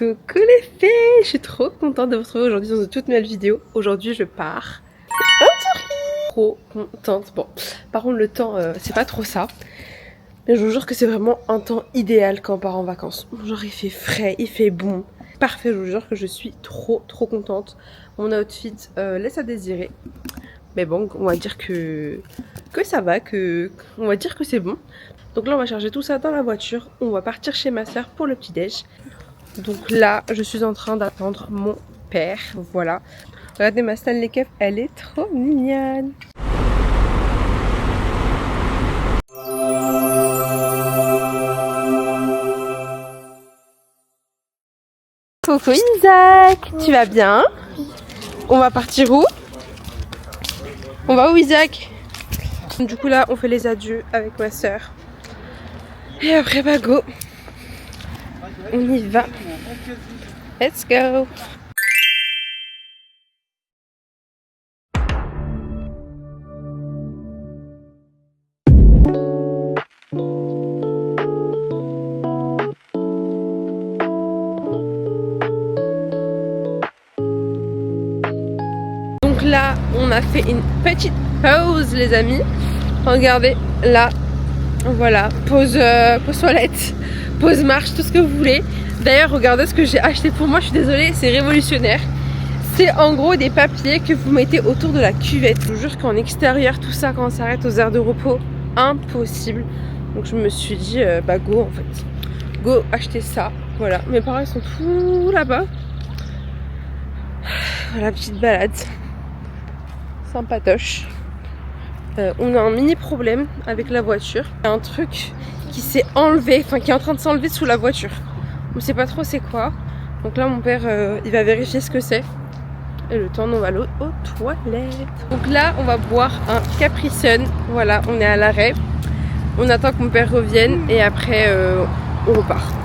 Coucou les filles, je suis trop contente de vous retrouver aujourd'hui dans une toute nouvelle vidéo. Aujourd'hui je pars en Turquie. Trop contente. Bon, par contre le temps c'est pas trop ça. Mais je vous jure que c'est vraiment un temps idéal quand on part en vacances. Genre il fait frais, il fait bon. Parfait, je vous jure que je suis trop contente. Mon outfit laisse à désirer. Mais bon, on va dire que ça va, on va dire que c'est bon. Donc là on va charger tout ça dans la voiture. On va partir chez ma soeur pour le petit déj. Donc là, je suis en train d'attendre mon père, voilà. Regardez ma Stanley Cup, elle est trop mignonne. Coucou Isaac, tu vas bien? On va partir où? On va où Isaac? Du coup là, on fait les adieux avec ma soeur. Et après, bah go. On y va. Let's go. Donc là, on a fait une petite pause les amis. Regardez, là, voilà, pause toilette, pause marche, tout ce que vous voulez. D'ailleurs, regardez ce que j'ai acheté pour moi, je suis désolée, c'est révolutionnaire. C'est en gros des papiers que vous mettez autour de la cuvette. Je vous jure qu'en extérieur, tout ça, quand on s'arrête aux aires de repos, impossible. Donc je me suis dit, bah go en fait. Go acheter ça, voilà. Mes parents ils sont tous là-bas. Voilà, petite balade. Sympatoche. On a un mini problème avec la voiture. Il y a un truc qui s'est enlevé, enfin qui est en train de s'enlever sous la voiture. On sait pas trop c'est quoi. Donc là mon père il va vérifier ce que c'est. Et le temps on va aller aux toilettes. Donc là on va boire un Capri Sun. Voilà, on est à l'arrêt. On attend que mon père revienne et après on repart.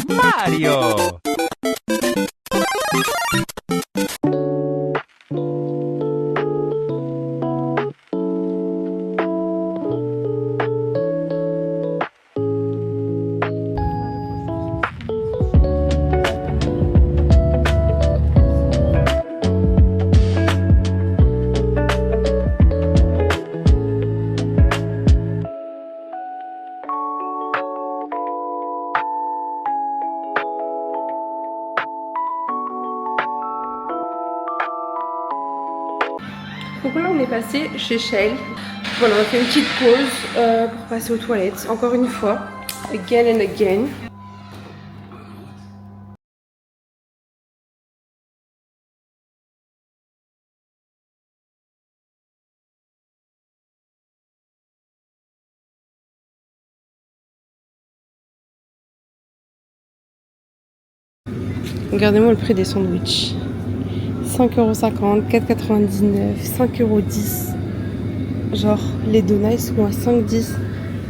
Mario! Donc là on est passé chez Shell. Voilà, on a fait une petite pause pour passer aux toilettes. Encore une fois. Again and again. Regardez-moi le prix des sandwichs. 5,50 €, 4,99 €, 5,10 €. Genre, les donuts ils sont à 5,10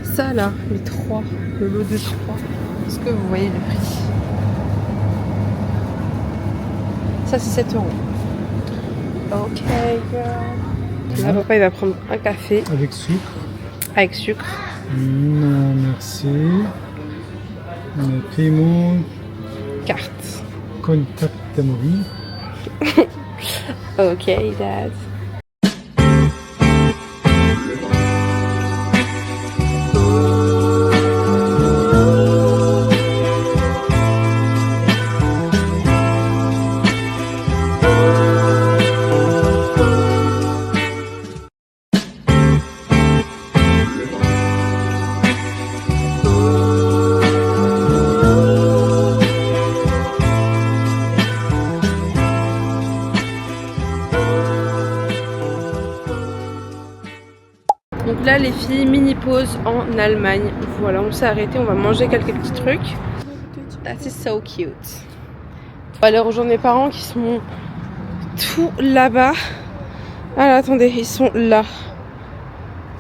€. Ça là, les 3, le lot de 3. Est-ce que vous voyez le prix? Ça c'est 7 €. Ok, girl. Là, papa il va prendre un café. Avec sucre. Avec sucre. Non, merci. Paiement. Carte. Contact mobile. Ok, dad. Donc là les filles, mini pause en Allemagne. Voilà, on s'est arrêté, on va manger quelques petits trucs. That is so cute. On va aller rejoindre mes parents qui sont tout là-bas. Ah là, attendez, ils sont là.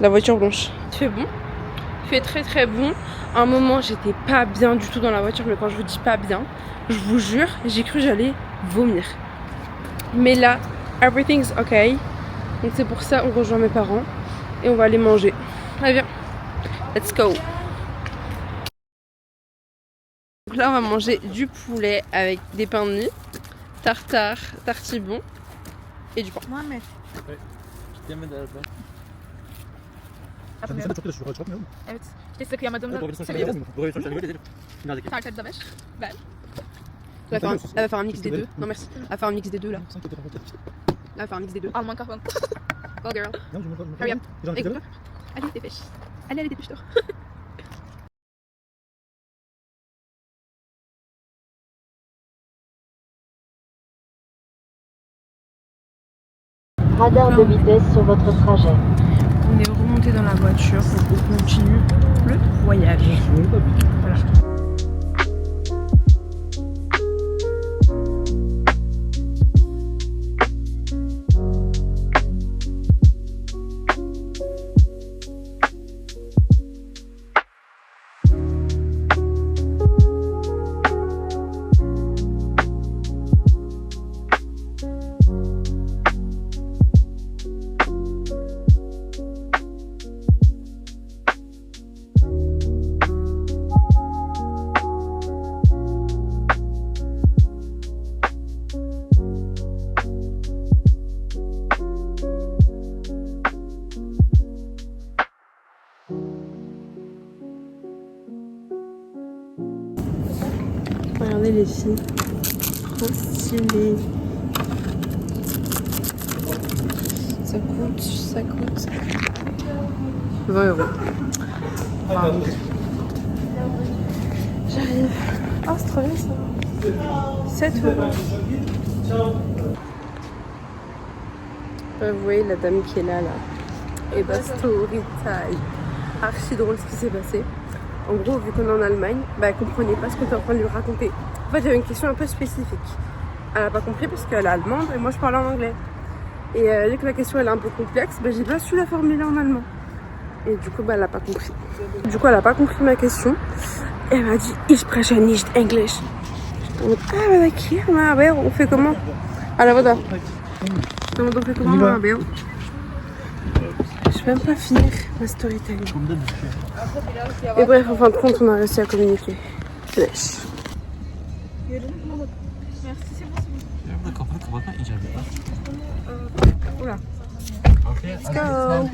La voiture blanche. Il fait bon. Il fait très très bon. À un moment, j'étais pas bien du tout dans la voiture, mais quand je vous dis pas bien, je vous jure, j'ai cru que j'allais vomir. Mais là, everything's okay. Donc c'est pour ça on rejoint mes parents et on va aller manger. Allez viens, let's go. Donc là on va manger du poulet avec des pains de mie, tartare, tartibon et du pain. Mohamed. Evet. İşte kıyamadığımda seviyorum. Tartar da ver. Ben. Elle va faire un mix des deux. Non merci. Elle va faire un mix des deux là. Là elle va faire un mix des deux. Alman kahvaltı. Go girl. Hurry up. Écoute-toi. Allez dépêche. Allez dépêche-toi. Radar de vitesse sur votre trajet. On est remonté dans la voiture, donc on continue le voyage. Voilà. Regardez les filles, trop stylé. Ça coûte 20 €. Wow. J'arrive. Oh c'est trop bien ça. 7 €. Vous voyez la dame qui est là. Et bah story time. Archi drôle ce qui s'est passé. En gros, vu qu'on est en Allemagne, bah, elle comprenait pas ce que tu es en train de lui raconter. En fait, il y avait une question un peu spécifique. Elle n'a pas compris parce qu'elle est allemande et moi je parle en anglais. Et vu que la question elle est un peu complexe, bah, j'ai pas su la formuler en allemand. Et du coup, bah, elle n'a pas compris. Du coup, elle n'a pas compris ma question. Et elle m'a dit Ich spreche nicht English. En mode, ah, bah, d'accord, ouais, on fait comment? À la voda. On fait comment? Bien. Je vais même pas finir ma storytelling. Et bref, en fin de compte, on a réussi à communiquer. Flash. Oula. Let's go.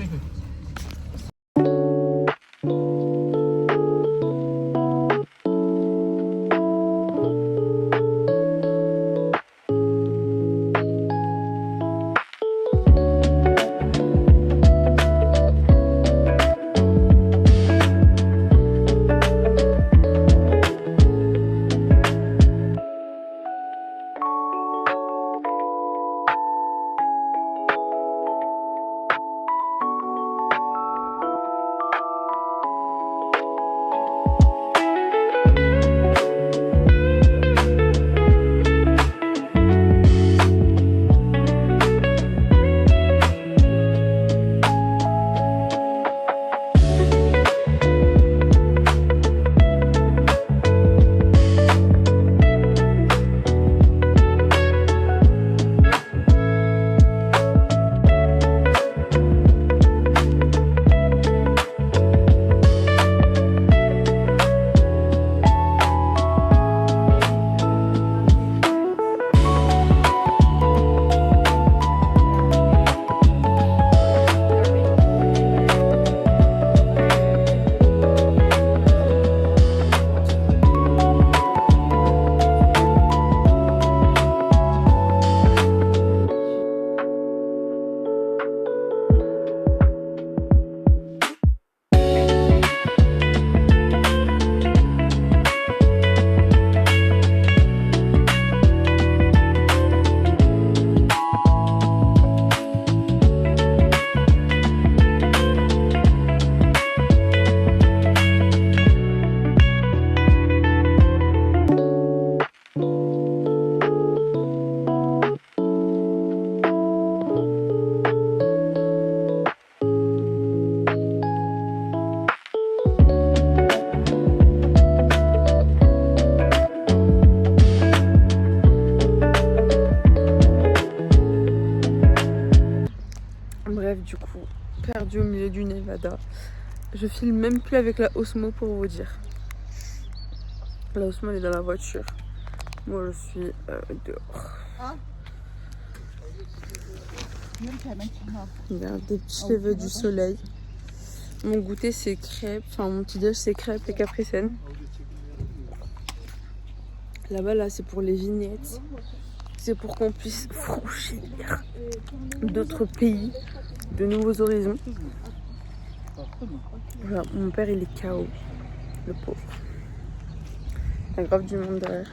milieu du Nevada. Je filme même plus avec la Osmo pour vous dire. La Osmo elle est dans la voiture. Moi je suis dehors. Regarde, des petits cheveux du soleil. Mon goûter c'est crêpes, enfin mon petit déj c'est crêpes et capricène. Là-bas là c'est pour les vignettes. C'est pour qu'on puisse franchir d'autres pays, de nouveaux horizons. Voilà, mon père il est KO, le pauvre. Il y a grave du monde derrière.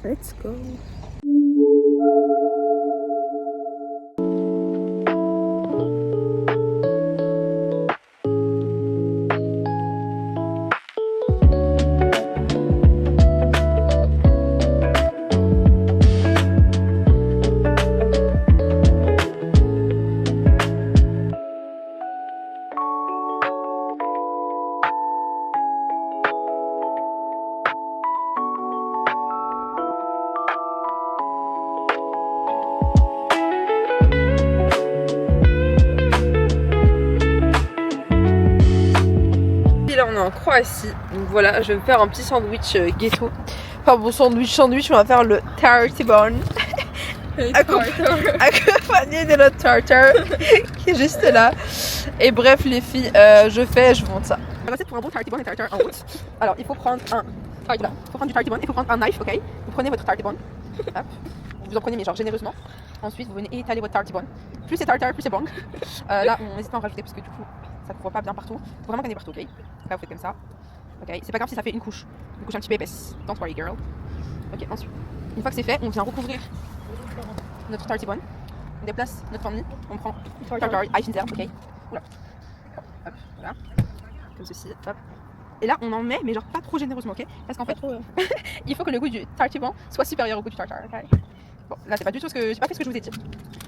Let's go. On est en Croatie, donc voilà, je vais me faire un petit sandwich ghetto. Enfin bon, sandwich, on va faire le tartibon accompagné de notre tartare qui est juste là. Et bref les filles, je vous montre ça. La recette pour un bon tartibon et tartare en route. Alors il faut prendre du tartibon, il faut prendre un knife, ok. Vous prenez votre tartibon, hop. Vous en prenez mais genre généreusement. Ensuite vous venez étaler votre tartibon. Plus c'est tartare, plus c'est bon. Là on n'hésite pas à en rajouter parce que du coup ça couvre pas bien partout. Faut vraiment gagner partout, ok. Là vous faites comme ça. Ok, c'est pas grave si ça fait une couche un petit peu épaisse. Don't worry girl. Ok, ensuite, une fois que c'est fait, on vient recouvrir notre tartibon. On déplace notre famille. On prend tartare, Eisenzer, ok. Oula. Hop, voilà. Comme ceci, hop. Et là on en met, mais genre pas trop généreusement, ok. Parce qu'en fait, il faut que le goût du tartibon soit supérieur au goût du tartare, ok. Bon, là c'est pas du tout j'ai pas fait ce que je vous ai dit.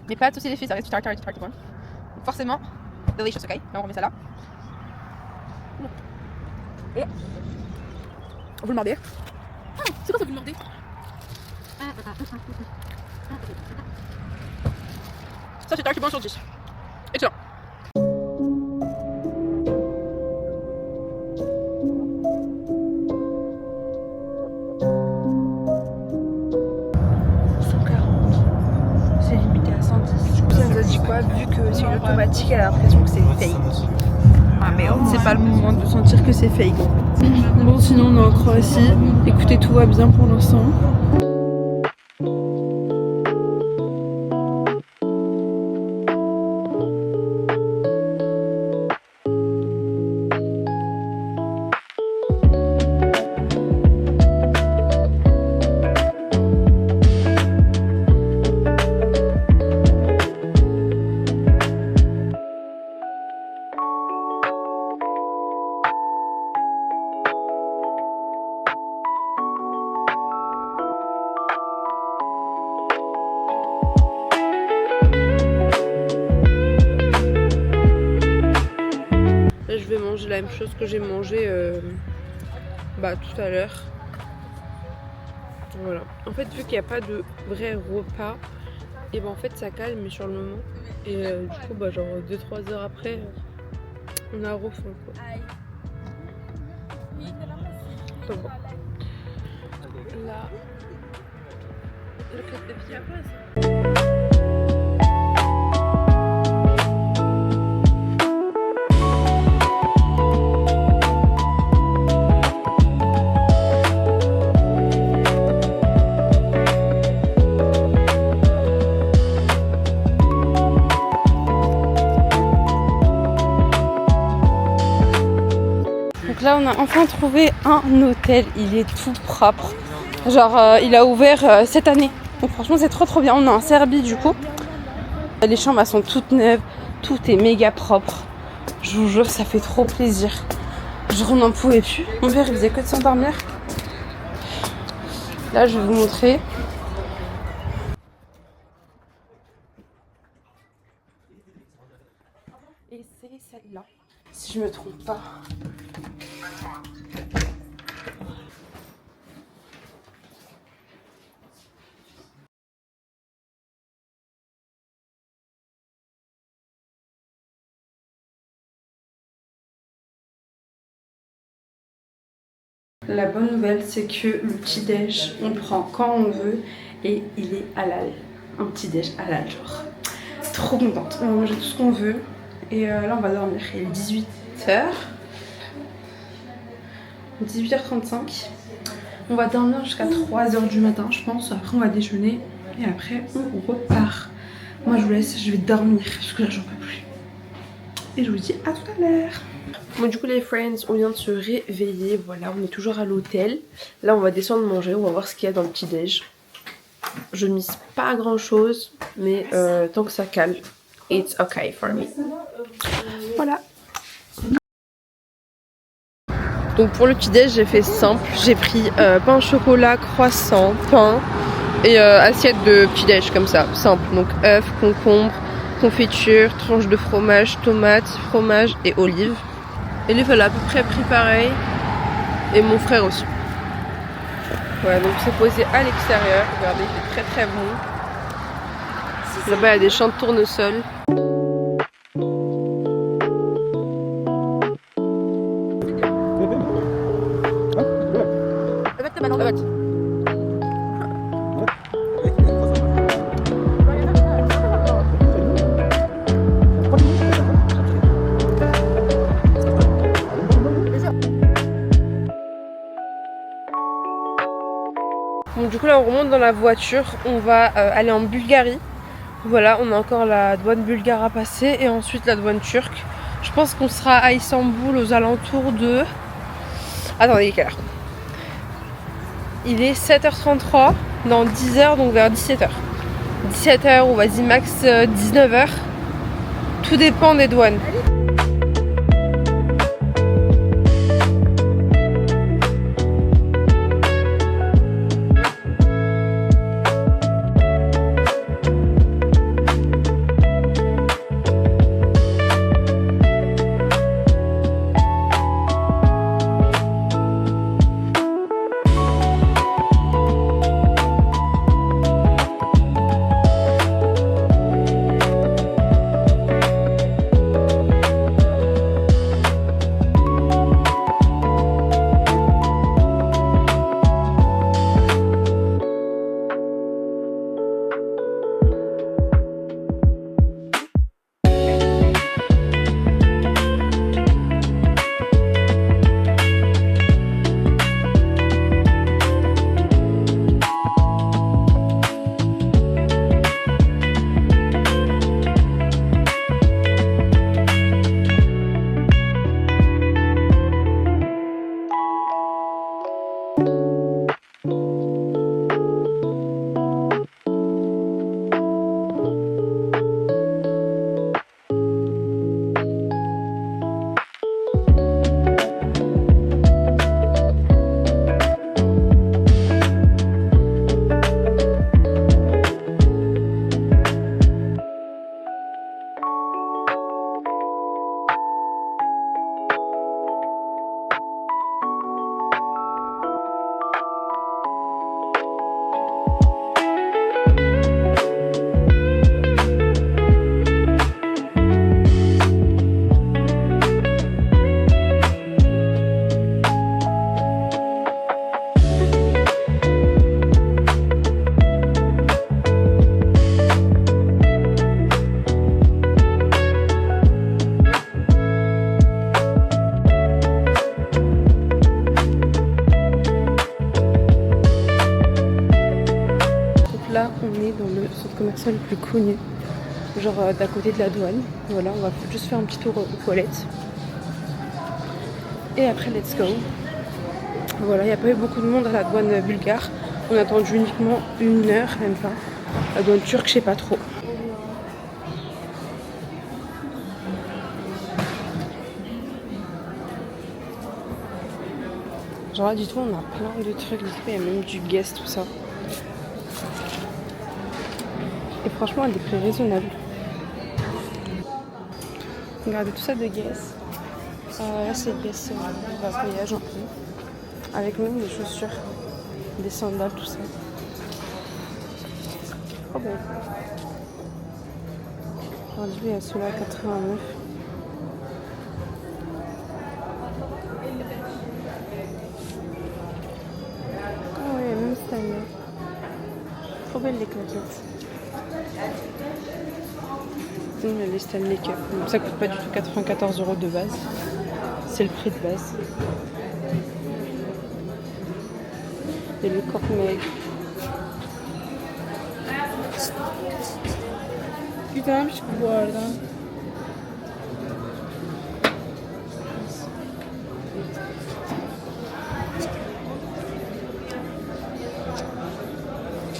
Mais pas de soucis les filles, ça reste du tartare et du tartibon. Donc forcément, delicious, ok. Là on remet ça là. Et vous le mordez. Ah, c'est quoi ça vous le mordez? Ça c'est tartibon sur 10. Excellent. C'est limité à 110. Ça nous a dit quoi? Vu que c'est une automatique, elle a l'impression que c'est fake. Ah merde, c'est pas le moment de sentir que c'est fake. Bon, sinon on est en Croatie. Écoutez, tout va bien pour l'instant. Je vais manger la même chose que j'ai mangé tout à l'heure. Voilà. En fait, vu qu'il n'y a pas de vrai repas, et ben en fait ça calme sur le moment. Et du coup, genre 2-3 heures après, on a refaim quoi. Ça va. Là, le fait de vie après ça. Là on a enfin trouvé un hôtel, il est tout propre, genre il a ouvert cette année, donc franchement c'est trop bien. On est en Serbie du coup, les chambres elles sont toutes neuves, tout est méga propre, je vous jure ça fait trop plaisir. Je n'en pouvais plus, mon père il faisait que de s'endormir. Là je vais vous montrer. Et c'est celle-là, si je me trompe pas. La bonne nouvelle, c'est que le petit-déj, on prend quand on veut et il est halal. Un petit-déj halal, genre. Trop contente. On va manger tout ce qu'on veut. Et là, on va dormir. Il est 18h. 18h35. On va dormir jusqu'à 3h du matin, je pense. Après, on va déjeuner. Et après, on repart. Moi, je vous laisse. Je vais dormir. Parce que là, j'en peux plus. Et je vous dis à tout à l'heure. Bon, du coup les friends, on vient de se réveiller, voilà, on est toujours à l'hôtel. Là on va descendre manger, on va voir ce qu'il y a dans le petit déj. Je mise pas grand chose, mais tant que ça cale, it's okay for me. Voilà. Donc pour le petit déj j'ai fait simple, j'ai pris pain au chocolat, croissant, pain et assiette de petit déj comme ça, simple. Donc œufs, concombre, confiture, tranche de fromage, tomate, fromage et olive. Et lui, elle a à peu près pris pareil. Et mon frère aussi. Voilà, donc c'est posé à l'extérieur. Regardez, il est très très bon. Là-bas, il y a des champs de tournesol. Bon, du coup là on remonte dans la voiture, on va aller en Bulgarie. Voilà, on a encore la douane bulgare à passer et ensuite la douane turque. Je pense qu'on sera à Istanbul aux alentours de... Attendez, il est quelle heure? Il est 7h33, dans 10h, donc vers 17h. 17h ou vas-y max 19h. Tout dépend des douanes. Le plus connu, genre d'à côté de la douane. Voilà, on va juste faire un petit tour aux toilettes et après let's go. Voilà, il n'y a pas eu beaucoup de monde à la douane bulgare, on a attendu uniquement 1 heure, même pas. La douane turque, je sais pas trop. Genre là du tout, on a plein de trucs, il y a même du guest, tout ça. Et franchement, à des prix raisonnables. Regardez tout ça de Guess. Là, c'est Guess voyage un peu. Avec même des chaussures, des sandales, tout ça. Oh bon. Aujourd'hui, il y a celui-là à 89. belles les claquettes. Il y a les Stanley Cup. Ça coûte pas du tout 94 € de base. C'est le prix de base. Et le Cork Meg. Güzelmiş bu arada.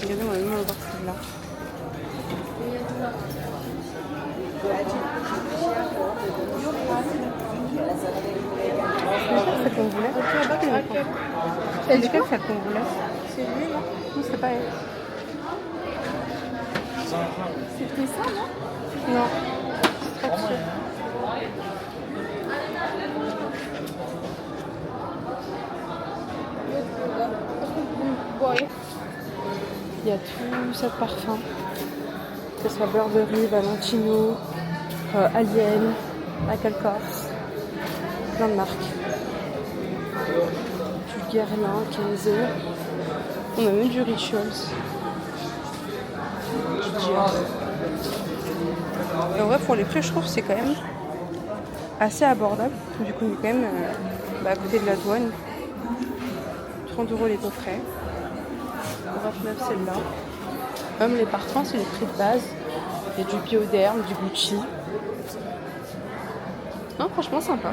Regardez, on va même voir celle-là. C'est celle qu'on voulait. C'est lequel celle qu'on voulait? C'est lui là. Non, c'est pas elle. C'était ça non? Non. C'est pas sûr. Il y a tout ça de parfum. Que ce soit Burberry, Valentino, Alien, Michael Kors. Plein de marques. Du Guerlain, Kenzo. On a même du Rituals. Du Dior. En vrai, pour les prix, je trouve que c'est quand même assez abordable. Du coup, on est quand même à côté de la douane. 30 € les coffrets. 29 celle-là. Comme les parfums, c'est les prix de base. Il y a du Bioderm, du Gucci. Non, franchement sympa.